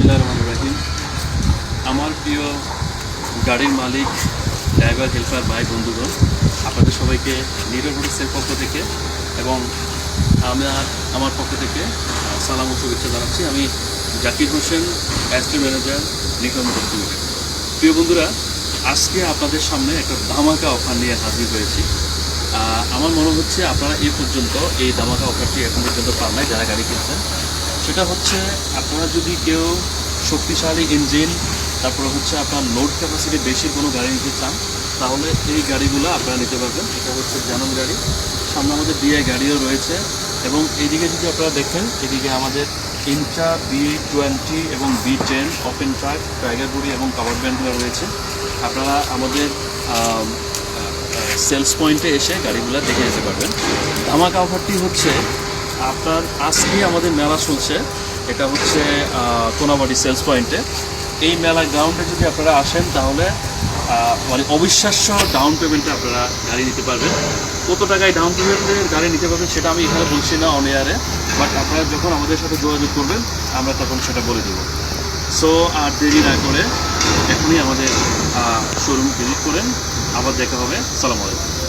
বিসমিল্লাহির রহমানির রহিম। আমার প্রিয় গাড়ির মালিক, ড্রাইভার, হেল্পার, ভাই, বন্ধুগণ, আপনাদের সবাইকে নীরব হোটেলসের পক্ষ থেকে এবং আমার পক্ষ থেকে সালাম ও শুভেচ্ছা জানাচ্ছি। আমি জাকির হোসেন, অ্যাস্ট্রি ম্যানেজার, নিকন মোটরস লিমিটেড। প্রিয় বন্ধুরা, আজকে আপনাদের সামনে একটা ধামাকা অফার নিয়ে হাজির হয়েছি। আমার মনে হচ্ছে আপনারা এই পর্যন্ত এই ধামাকা অফারটি এখন পর্যন্ত পান নাই যারা গাড়ি কিনছেন। সেটা হচ্ছে, আপনারা যদি কেউ শক্তিশালী ইঞ্জিন, তারপরে হচ্ছে আপনার লোড ক্যাপাসিটি বেশি কোনো গাড়ি নিতে চান, তাহলে এই গাড়িগুলো আপনারা নিতে পারবেন। এটা হচ্ছে জানন গাড়ি, সামনে আমাদের ডিআই গাড়িও রয়েছে। এবং এইদিকে যদি আপনারা দেখেন, এদিকে আমাদের ইন্ট্রা B20 এবং B10 open truck, tiger body এবং কাভার ব্যান্ডগুলো রয়েছে। আপনারা আমাদের সেলস পয়েন্টে এসে গাড়িগুলো দেখে যেতে পারবেন। ধামাকা অফারটি হচ্ছে, আপনার আজকে আমাদের মেলা চলছে, এটা হচ্ছে কোনাবাড়ি সেলস পয়েন্টে। এই মেলা গ্রাউন্ডে যদি আপনারা আসেন, তাহলে মানে অবিশ্বাস্য ডাউন পেমেন্টে আপনারা গাড়ি নিতে পারবেন। কত টাকায় ডাউন পেমেন্টে গাড়ি নিতে পারবেন সেটা আমি এখানে বলছি না অন এয়ারে, বাট আপনারা যখন আমাদের সাথে যোগাযোগ করবেন আমরা তখন সেটা বলে দেব। সো আর দেরি না করে এখনই আমাদের শোরুম ভিজিট করেন। আবার দেখা হবে। আসসালামু আলাইকুম।